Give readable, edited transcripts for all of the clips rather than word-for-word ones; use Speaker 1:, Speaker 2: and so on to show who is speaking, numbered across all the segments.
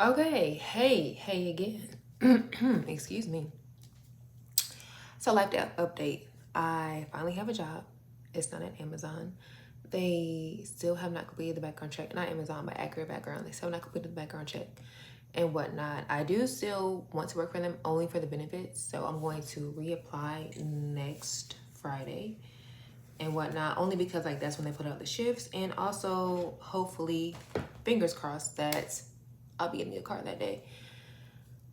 Speaker 1: Okay, hey again. Excuse me. So, update. I finally have a job. It's not at Amazon. They still have not completed the background check. Not Amazon, but Accurate Background. They still have not completed the background check and whatnot. I do still want to work for them only for the benefits. So, I'm going to reapply next Friday and whatnot, only because like that's when they put out the shifts, and also hopefully, fingers crossed, that I'll be getting a car that day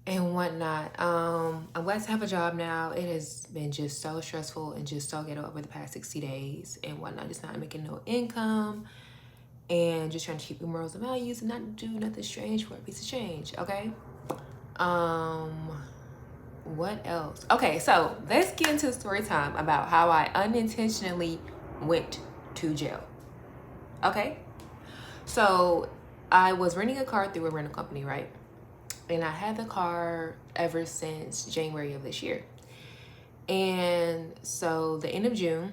Speaker 1: and whatnot. I'm glad to have a job now. It has been just so stressful and just so ghetto over the past 60 days and whatnot. Just not making no income and just trying to keep your morals and values and not do nothing strange for a piece of change. Okay. Um, what else? Okay, so let's get into the story time about how I unintentionally went to jail. Okay. So I was renting a car through a rental company, right? And I had the car ever since January of this year. And so the end of June,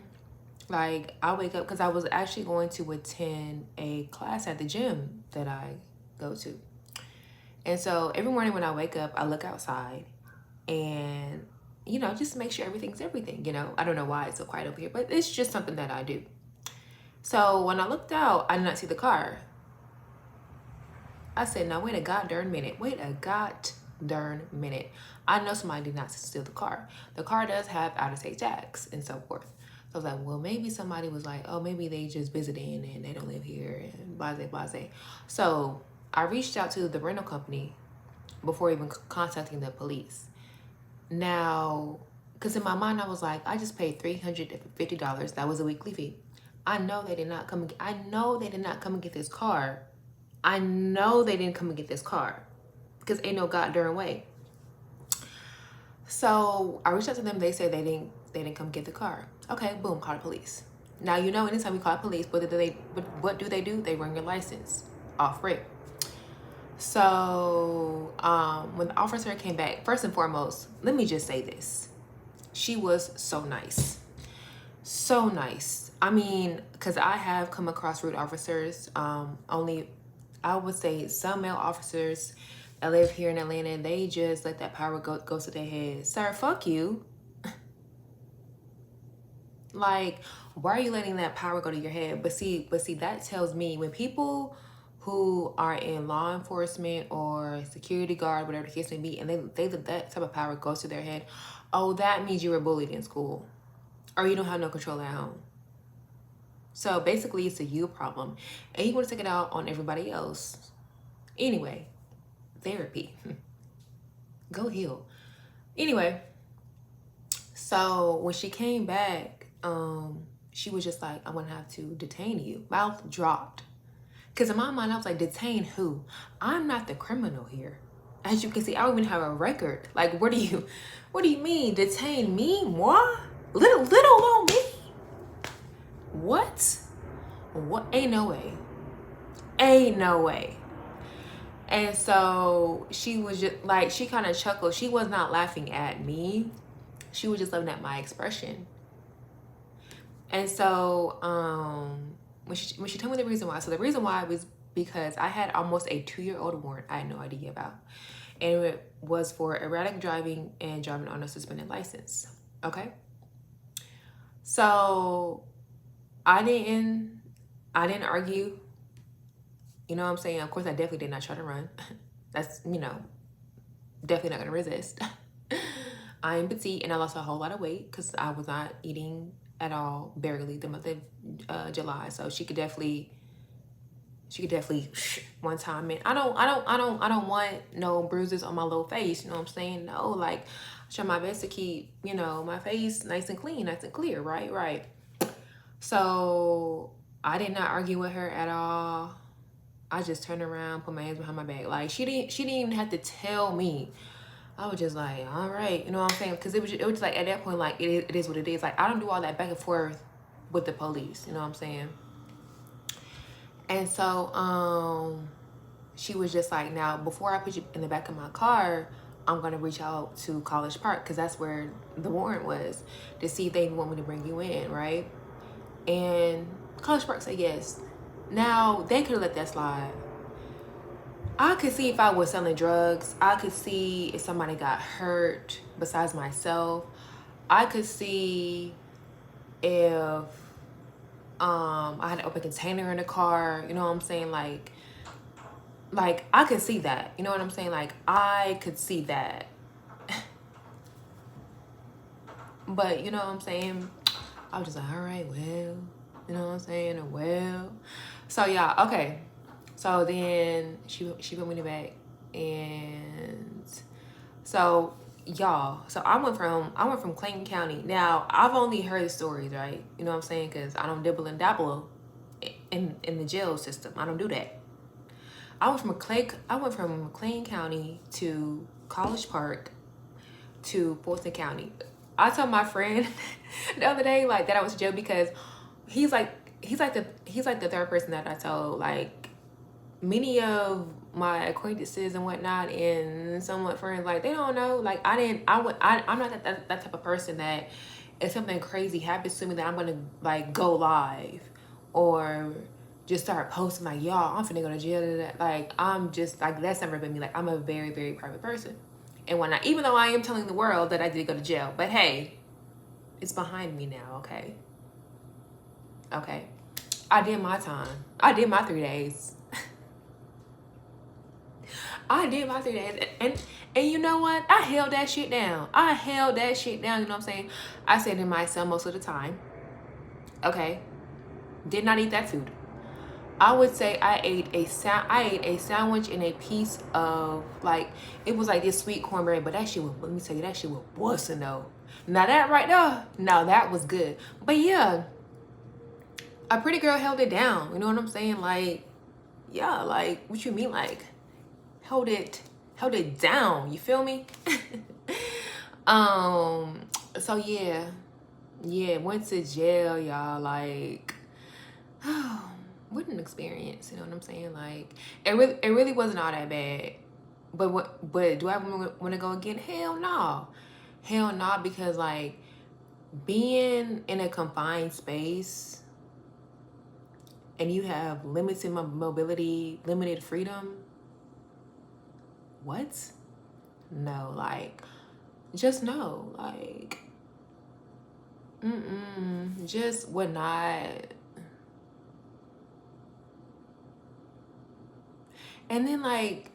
Speaker 1: like I wake up because I was actually going to attend a class at the gym that I go to. And so every morning when I wake up, I look outside and, just make sure everything's everything. I don't know why it's so quiet over here, but it's just something that I do. So when I looked out, I did not see the car. I said, now wait a god darn minute. Wait a god darn minute. I know somebody did not steal the car. The car does have out-of-state tax and so forth. So I was like, well, maybe somebody was like, oh, maybe they just visiting and they don't live here and blase. So I reached out to the rental company before even contacting the police. Now, because in my mind, I was like, I just paid $350. That was a weekly fee. I know they did not come and get this car. I know they didn't come and get this car because ain't no god darn way. So I reached out to them. They said they didn't come get the car. Okay, boom, call the police. Now anytime we call the police, what do they do? They run your license off rip. So when the officer came back, first and foremost, let me just say this: she was so nice, so nice. I mean, because I have come across rude officers. Only I would say some male officers that live here in Atlanta, they just let that power go to their head. Sir, fuck you. Like, why are you letting that power go to your head? But see, that tells me when people who are in law enforcement or security guard, whatever the case may be, and they let that type of power goes to their head, oh, that means you were bullied in school or you don't have no control at home. So basically, it's a you problem, and you want to take it out on everybody else. Anyway, therapy. Go heal. Anyway, so when she came back, she was just like, I'm gonna have to detain you. Mouth dropped. Because in my mind, I was like, detain who? I'm not the criminal here. As you can see, I don't even have a record. Like, what do you mean? Detain me? Moi? Little old me? What? Ain't no way. Ain't no way. And so she was just like, she kind of chuckled. She was not laughing at me. She was just laughing at my expression. And so when she told me the reason why, so the reason why was because I had almost a 2-year-old warrant I had no idea about. And it was for erratic driving and driving on a suspended license. Okay. So I didn't argue. You know what I'm saying? Of course, I definitely did not try to run. That's, definitely not going to resist. I am petite and I lost a whole lot of weight because I was not eating at all, barely, the month of July. So she could definitely one time. And I don't want no bruises on my little face. You know what I'm saying? No, like I try my best to keep, my face nice and clean, nice and clear. Right. So I did not argue with her at all. I just turned around, put my hands behind my back. Like she didn't even have to tell me. I was just like, all right, you know what I'm saying? Because it was just like at that point, like it is what it is. Like I don't do all that back and forth with the police. You know what I'm saying? And so she was just like, now before I put you in the back of my car, I'm gonna reach out to College Park because that's where the warrant was, to see if they want me to bring you in, right? And College Park said yes. Now they could have let that slide. I could see if I was selling drugs. I could see if somebody got hurt besides myself. I could see if I had an open container in the car. You know what I'm saying? Like I could see that. You know what I'm saying? Like I could see that. But you know what I'm saying? I was just like, all right, well, you know what I'm saying? Well, so yeah, okay. So then she put me in the back, and so y'all, so I went from Clayton County. Now I've only heard stories, right? You know what I'm saying? Because I don't dibble and dabble in the jail system. I don't do that. I went from McLean County to College Park to Fulton County. I told my friend the other day like that I was in jail because he's like the third person that I told. Like many of my acquaintances and whatnot and somewhat friends, like they don't know. Like I'm not that type of person that if something crazy happens to me that I'm gonna like go live or just start posting like, y'all, I'm finna go to jail. Like I'm just like, that's never been me. Like I'm a very, very private person. And when even though I am telling the world that I did go to jail, but hey, it's behind me now, okay? Okay. I did my time. I did my 3 days. I did my 3 days. And you know what? I held that shit down. You know what I'm saying? I stayed in my cell most of the time. Okay. Did not eat that food. I would say I ate a sandwich and a piece of like, it was like this sweet cornbread, but that shit was, let me tell you, that shit was busting though. Now that right there, now that was good. But yeah, a pretty girl held it down. You know what I'm saying? Like, yeah, like what you mean? Like held it down. You feel me? So yeah, went to jail, y'all. Like, oh, what an experience. You know what I'm saying? Like, it really wasn't all that bad. But do I want to go again? Hell no. Hell no, because like being in a confined space and you have limited mobility, limited freedom. What? No, like, just no, like, just would not. And then like,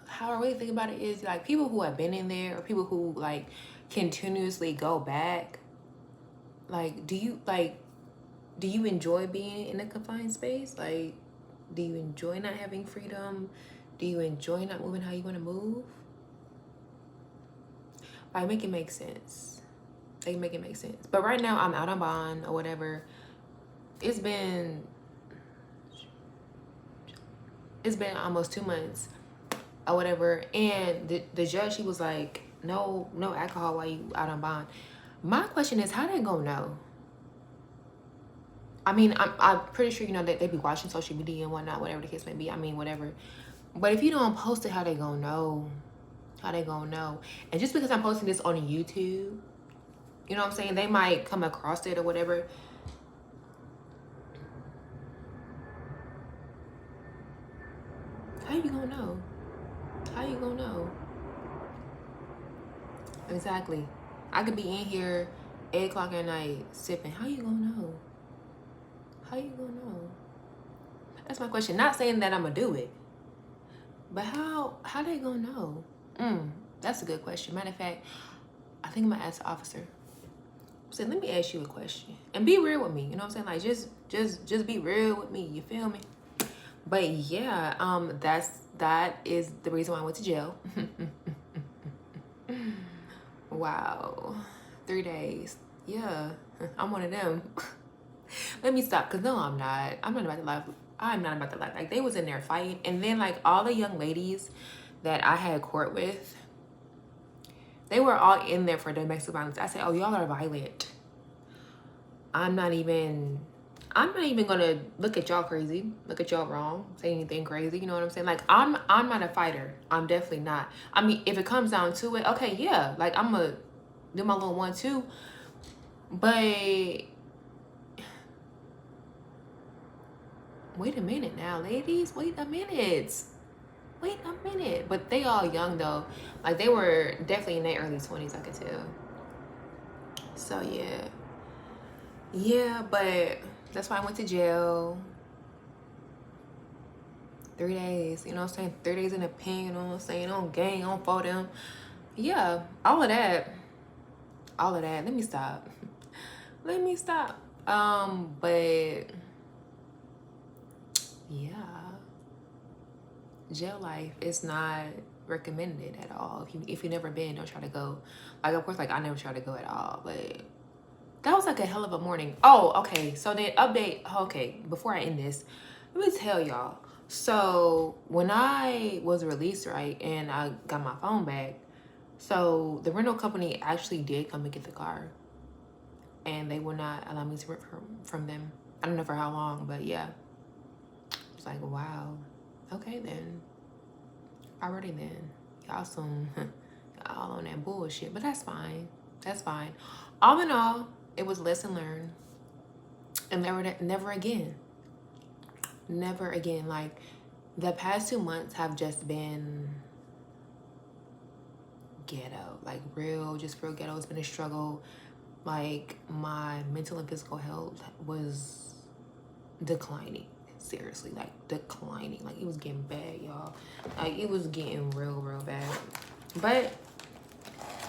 Speaker 1: how I really think about it is like people who have been in there or people who like continuously go back. Like, do you enjoy being in a confined space? Like, do you enjoy not having freedom? Do you enjoy not moving how you want to move? Like, make it make sense. Like, make it make sense. But right now, I'm out on bond or whatever. It's been almost 2 months or whatever. And the judge, he was like, no alcohol while you out on bond. My question is, how they gonna know? I mean, I'm pretty sure, you know, that they be watching social media and whatnot, whatever the case may be. I mean, whatever. But if you don't post it, how they gonna know? How they gonna know? And just because I'm posting this on YouTube, you know what I'm saying? They might come across it or whatever. How you gonna know? How you gonna know? Exactly. I could be in here 8 o'clock at night sipping. How you gonna know? How you gonna know? That's my question. Not saying that I'm gonna do it, but how they gonna know? That's a good question. Matter of fact, I think I'm gonna ask the officer. So let me ask you a question and be real with me. You know what I'm saying? Like just be real with me. You feel me? But yeah, that is the reason why I went to jail. Wow, 3 days. Yeah, I'm one of them. Let me stop, cause no, I'm not. I'm not about to lie. I'm not about to lie. Like they was in there fighting, and then like all the young ladies that I had court with, they were all in there for domestic violence. I said, "Oh, y'all are violent." I'm not even gonna look at y'all crazy, look at y'all wrong, say anything crazy. You know what I'm saying? Like I'm not a fighter. I'm definitely not. I mean, if it comes down to it, okay, yeah, like I'm gonna do my little 1-2, but wait a minute now, ladies. Wait a minute. wait a minute. But they all young though. Like they were definitely in their early 20s, I could tell. So yeah. Yeah, but that's why I went to jail. 3 days, you know what I'm saying? 3 days in the pen, you know what I'm saying? On gang, on for them. Yeah, all of that. All of that. Let me stop. Let me stop. But yeah, jail life is not recommended at all. If you never been, don't try to go. Like of course, like I never try to go at all, but that was like a hell of a morning. Oh, okay. So the update. Okay, before I end this, let me tell y'all. So when I was released, right, and I got my phone back, so the rental company actually did come and get the car, and they would not allow me to rent from them. I don't know for how long, but yeah. It's like, wow. Okay then. Alrighty then. Y'all some y'all on that bullshit, but that's fine. That's fine. All in all, it was lesson learned, and never again. Never again. Like the past 2 months have just been ghetto, like just real ghetto. It's been a struggle. Like my mental and physical health was declining. Seriously, like declining. Like it was getting bad, y'all. Like it was getting real bad. But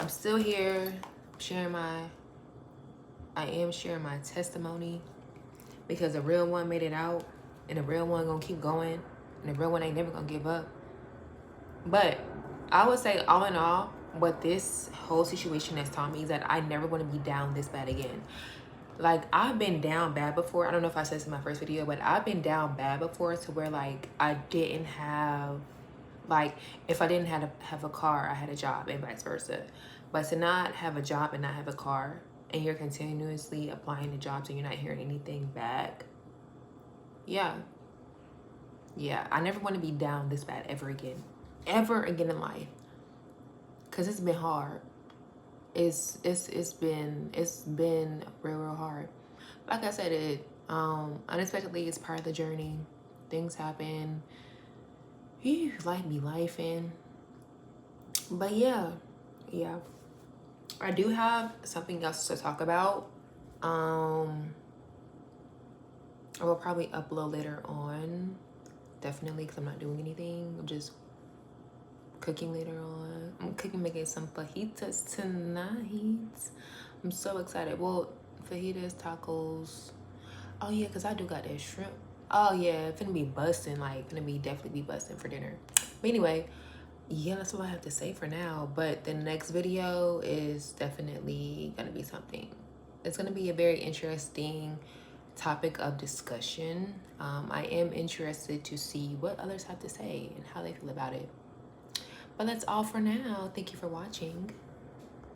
Speaker 1: I'm still here sharing I am sharing my testimony, because a real one made it out, and a real one gonna keep going, and a real one ain't never gonna give up. But I would say, all in all, what this whole situation has taught me is that I never want to be down this bad again. Like I've been down bad before. I don't know if I said this in my first video, but I've been down bad before to where like I didn't have, like if I didn't have a car, I had a job, and vice versa. But to not have a job and not have a car, and you're continuously applying to jobs and you're not hearing anything back, yeah, I never want to be down this bad ever again in life, because it's been hard. It's been real hard. Like I said, it unexpectedly is part of the journey. Things happen. Life be lifing. But yeah. I do have something else to talk about. I will probably upload later on. Definitely, because I'm not doing anything. I'm just cooking later on. I'm making some fajitas tonight. I'm so excited. Well, fajitas, tacos. Oh yeah, because I do got that shrimp. Oh yeah, finna be busting. Like definitely be busting for dinner. But anyway, yeah, that's all I have to say for now. But the next video is definitely gonna be something. It's gonna be a very interesting topic of discussion. I am interested to see what others have to say and how they feel about it. But that's all for now. Thank you for watching.